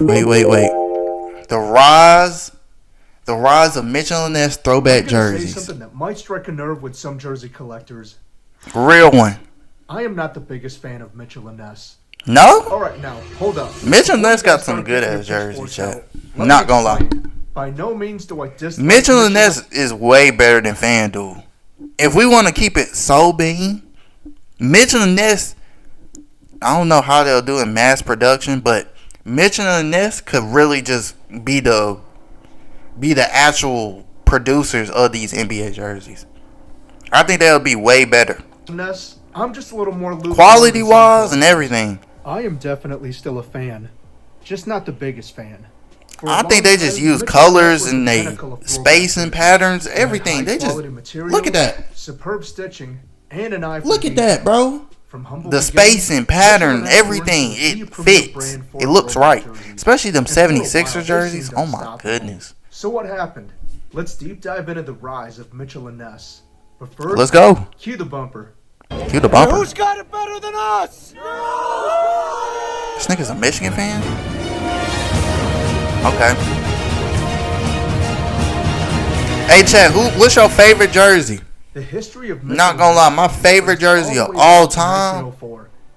Wait. The rise of Mitchell and Ness throwback jerseys. Say something that might strike a nerve with some jersey collectors. Real one. I am not the biggest fan of Mitchell and Ness. No? Alright, now, hold up. Mitchell and Ness got some good ass jerseys, chat. Not gonna lie. By no means do I dislike Mitchell and Ness is way better than FanDuel. If we want to keep it so being, Mitchell and Ness, I don't know how they'll do in mass production, but Mitchell and Ness could really just be the actual producers of these NBA jerseys. I think they'll be way better. Ness, I'm just a little more quality wise and everything. I am definitely still a fan, just not the biggest fan. I think they just use colors and they spacing patterns, everything. They just look at that. Superb stitching and an eye for look at that, bro. The spacing pattern, everything, it fits. It looks right. Especially them 76er jerseys. Oh my goodness. So what happened? Let's deep dive into the rise of Mitchell and Ness. But first, let's go. Cue the bumper. Cue the bumper. Who's got it better than us? This nigga's a Michigan fan? Okay. Hey, Chad, what's your favorite jersey? The history of not gonna lie, my favorite jersey of all time.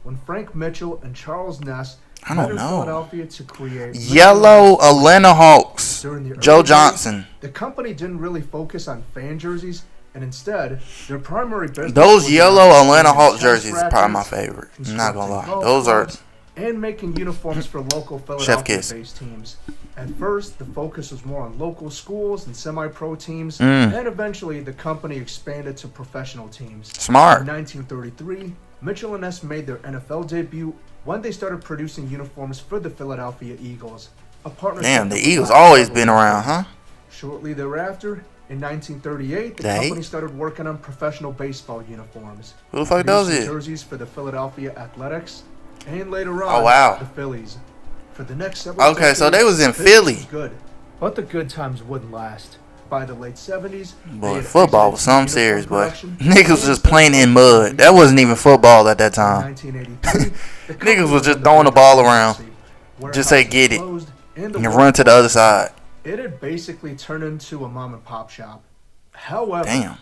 When Frank Mitchell and Charles Ness I don't know. Philadelphia to create yellow Atlanta Hawks. Joe Johnson. The company didn't really focus on fan jerseys, and instead, their primary business those yellow Atlanta Hawks jerseys is probably my favorite. I'm not gonna lie. Those are. And making uniforms for local Philadelphia-based teams. At first, the focus was more on local schools and semi-pro teams, and eventually the company expanded to professional teams. Smart. In 1933, Mitchell and Ness made their NFL debut when they started producing uniforms for the Philadelphia Eagles. A partnership. Damn, the Eagles always been around, huh? Shortly thereafter, in 1938, the company started working on professional baseball uniforms. Who the fuck does it? Jerseys for the Philadelphia Athletics, and later on, the Phillies. For the next several decades, so they was in Philly. Good, but the good times wouldn't last. By the late 70s, boy, football was something serious, but niggas was just playing in mud. That wasn't even football at that time. Niggas was just throwing the ball around. Just say get it and run to the other side. It had basically turned into a mom and pop shop. However,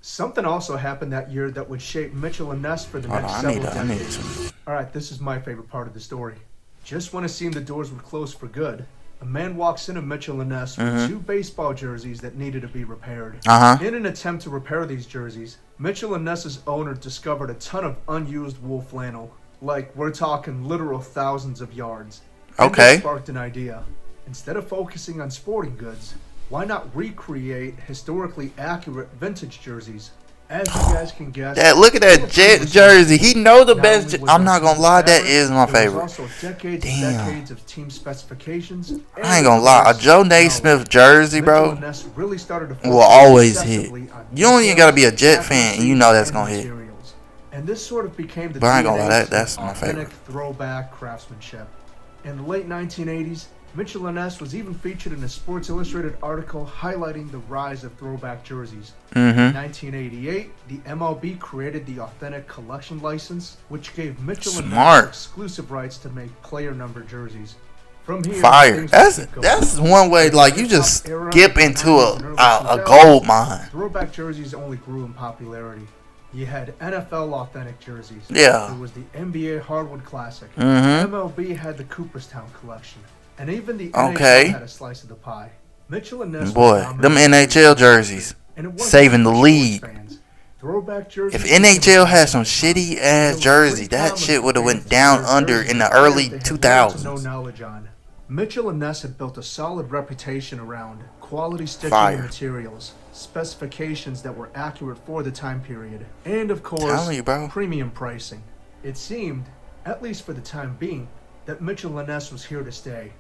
something also happened that year that would shape Mitchell and Ness for the next several decades. Alright, this is my favorite part of the story. Just when it seemed the doors would close for good, a man walks into Mitchell and Ness with two baseball jerseys that needed to be repaired. In an attempt to repair these jerseys, Mitchell and Ness's owner discovered a ton of unused wool flannel. Like, we're talking literal thousands of yards. And that sparked an idea. Instead of focusing on sporting goods, why not recreate historically accurate vintage jerseys? As you guys can guess, look at that Jet jersey. He know the best. I'm not gonna lie, that is my favorite. Also decades of team specifications. I ain't gonna lie, a Joe Naismith jersey, bro, will always hit. You don't even gotta be a Jet fan, and you know that's gonna hit. And this sort of became the but I ain't gonna lie, that's my favorite. Throwback craftsmanship. In the late 1980s, Mitchell and Ness was even featured in a Sports Illustrated article highlighting the rise of throwback jerseys. In 1988, the MLB created the Authentic Collection license, which gave Mitchell and Ness exclusive rights to make player number jerseys. From here, fire. That's one way, like, you just skip into a gold mine. Throwback jerseys only grew in popularity. You had NFL authentic jerseys. Yeah. There was the NBA Hardwood Classic. MLB had the Cooperstown collection. And even the NHL had a slice of the pie. Mitchell and Ness, boy, them NHL jerseys saving the league. If NHL had some shitty ass jersey, that shit would have went down under in the early 2000s. Mitchell and Ness had built a solid reputation around quality stitching materials, specifications that were accurate for the time period, and of course, premium pricing. It seemed, at least for the time being, that Mitchell and Ness was here to stay.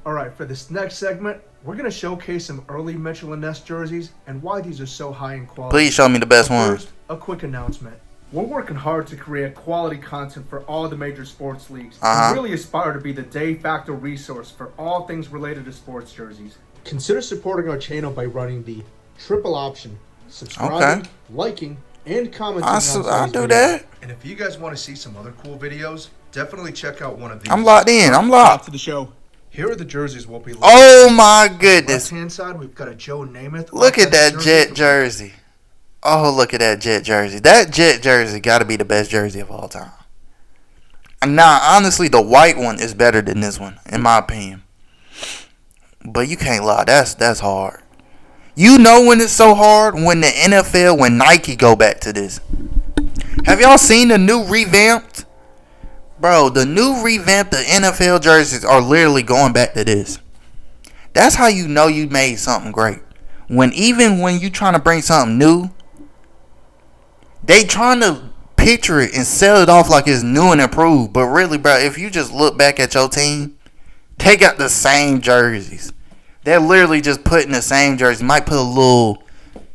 Alright, for this next segment, we're going to showcase some early Mitchell and Ness jerseys and why these are so high in quality. Please show me the best ones. First, a quick announcement. We're working hard to create quality content for all the major sports leagues. We really aspire to be the de facto resource for all things related to sports jerseys. Consider supporting our channel by running the triple option, subscribing, liking, and commenting on today's I'll do video. that. And if you guys want to see some other cool videos, definitely check out one of these. I'm locked in. I'm locked. To the show. Here are the jerseys we'll be looking Oh my at. goodness. Left-hand side, we've got a Joe Namath. Look at that Jet jersey. Oh, look at that Jet jersey. That Jet jersey got to be the best jersey of all time. Now, honestly, the white one is better than this one, in my opinion. But you can't lie. That's hard. You know when it's so hard? When the NFL, when Nike go back to this. Have y'all seen the new revamped? Bro, the new revamped the NFL jerseys are literally going back to this. That's how you know you made something great. Even when you trying to bring something new, they trying to picture it and sell it off like it's new and improved. But really, bro, if you just look back at your team, they got the same jerseys. They're literally just putting the same jersey. Might put a little,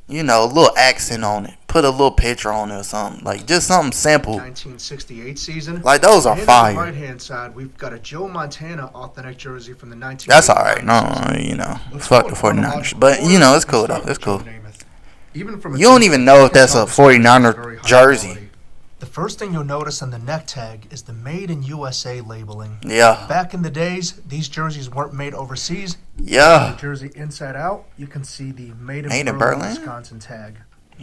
a little accent on it. Put a little picture on it or something. Like, just something simple. 1968 season. Like, those are fire. On the right-hand side, we've got a Joe Montana authentic jersey from the 1980s. That's all right. No, fuck the 49ers. But, it's cool, though. It's cool. You don't even know if that's a 49er jersey. The first thing you'll notice on the neck tag is the Made in USA labeling. Yeah. Back in the days, these jerseys weren't made overseas. Yeah. The jersey inside out, you can see the Made in Berlin, Wisconsin tag.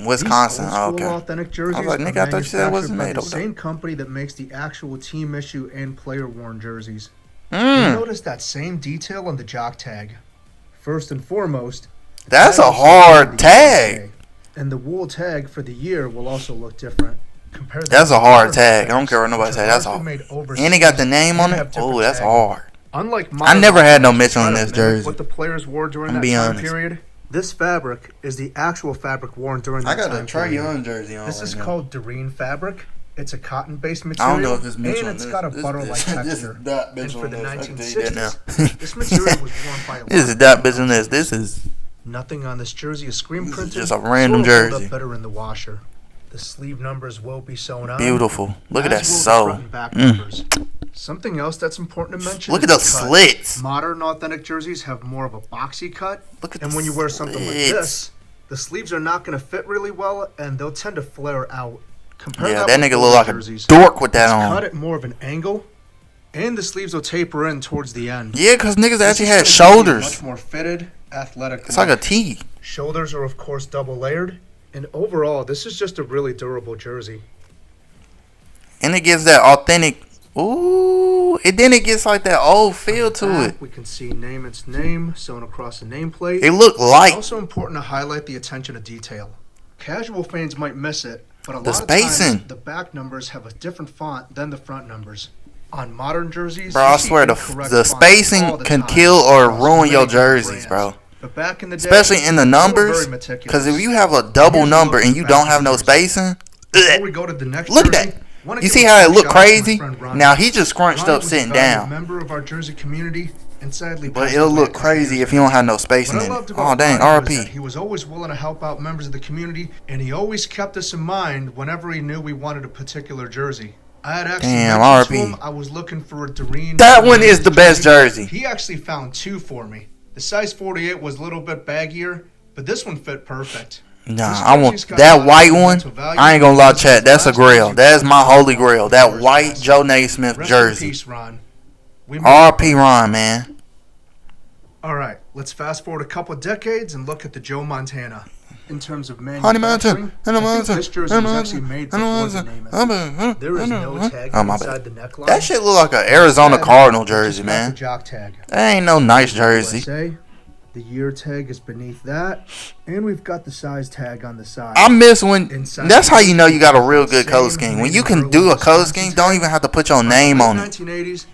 Wisconsin, okay. Authentic jerseys I was like, nigga, I thought you said it wasn't made over over the there. same company that makes the actual team issue and player worn jerseys. You Mm. notice that same detail on the jock tag. First and foremost, That's a hard tag. and the wool tag for the year will also look different. That's a hard tag. I don't care what nobody say. That's hard. And it got the name on it. Oh, that's hard. Unlike I never had no Mitchell in this jersey. What the players wore during that time period. This fabric is the actual fabric worn during that time period. I got a Trae Young jersey on. This is called Doreen fabric. It's a cotton-based material. I don't know if it's Mitchell. And it's got a butter-like texture. This is not Mitchell and for the in this. 1960s, this material was worn by a lot. This is not Mitchell in this. This is nothing on this jersey is screen printed. Just a random jersey. Up better in the washer. The sleeve numbers will be sewn on. Beautiful. Look at that sew. Something else that's important to mention. Look at those slits. Modern authentic jerseys have more of a boxy cut. Look at and when you wear something like this, the sleeves are not going to fit really well, and they'll tend to flare out. Yeah, that nigga look like a dork with that on. Cut at more of an angle, and the sleeves will taper in towards the end. Yeah, because niggas actually had shoulders. Much more fitted, athletic. It's like a tee. Shoulders are of course double layered, and overall, this is just a really durable jersey. And it gives that authentic. Ooh, and then it gets like that old feel to it. We can see Namath's name sewn across the nameplate. It look light. It's also important to highlight the attention to detail. Casual fans might miss it, but a lot of times the back numbers have a different font than the front numbers. On modern jerseys, bro, I swear the spacing can kill or ruin your jerseys, bro. But back in the day, especially in the numbers, because if you have a double number and you don't have no spacing, before we go to the next look at that. You see how it look crazy? Now he just scrunched up sitting down. Member of our Jersey community, and sadly, but it'll look crazy if you don't have no spacing in it. Oh dang, RP. He was always willing to help out members of the community, and he always kept us in mind whenever he knew we wanted a particular jersey. I had actually mentioned to him I was looking for a Doreen. That one is the best jersey. He actually found two for me. The size 48 was a little bit baggier, but this one fit perfect. Nah, I want that white one. I ain't gonna lie, chat. That's a grail. That's my holy grail. That white Joe Naismith jersey. RP Ron, man. All right, let's fast forward a couple decades and look at the Joe Montana. In terms of manufacturing, I think this jersey was actually made before the name. There is no tag inside the neckline. That shit look like an Arizona Cardinal jersey, man. The jock tag. That ain't no nice jersey. The year tag is beneath that, and we've got the size tag on the side. I miss when. That's how you know you got a real good color scheme. When you can do a color scheme, don't even have to put your name on it. 1980s,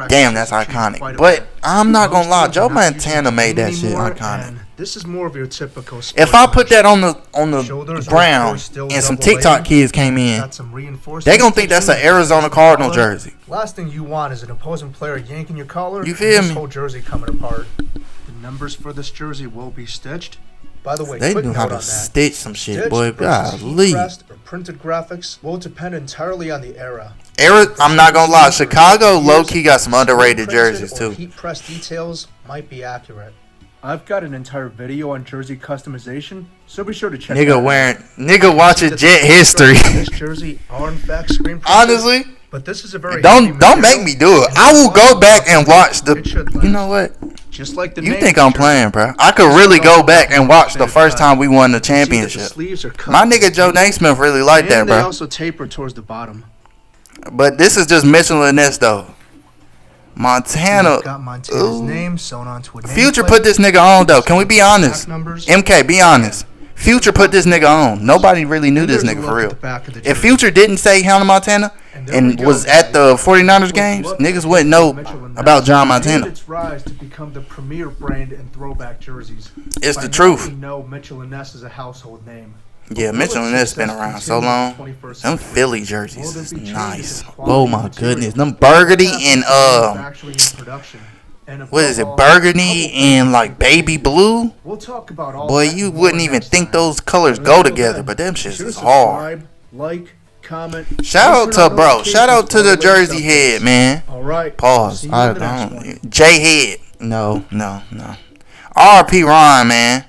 damn, that's iconic. But I'm not gonna lie, Joe Montana made that shit iconic. This is more of your typical. If I put that on the ground and some TikTok kids came in, they gonna think that's an Arizona Cardinal jersey. Last thing you want is an opposing player yanking your collar. You feel me? This whole jersey coming apart. The numbers for this jersey will be stitched. By the way, they knew how to stitch some shit, boy. Golly. Or printed graphics will depend entirely on the era. I'm not gonna lie, Chicago low-key got some underrated jerseys too. Heat press details might be accurate. I've got an entire video on jersey customization, so be sure to check it out. Nigga watching Jet history. This jersey are in fact screen printed. Honestly, But this is a very don't make me do it. I will go back and watch the. You know what? Just like the you think I'm playing, bro? I could really go back and watch the first time we won the championship. My nigga Joe Naismith really liked that, bro. They also taper towards the bottom. But this is just Mitchell and Ness though. Montana. Got Montana's name sewn onto a Future put this nigga on though. Can we be honest? MK, be honest. Future put this nigga on. Nobody really knew this nigga for real. If Future didn't say Hannah Montana and was at the 49ers games, niggas wouldn't know about John Montana. Its rise to become the premier brand in throwback jerseys. It's the truth. We know Mitchell and Ness is a household name. Yeah, Mitchell and Ness been around so long. Them Philly jerseys is nice. Oh my goodness, them burgundy and what is it? Burgundy and like baby blue. We'll talk about all. Boy, you wouldn't even think those colors go together, but them shits is hard. Like, comment. Shout out to bro. Shout out to the Jersey head, man. All right. Pause. I don't. J head. No. RP Ron, man.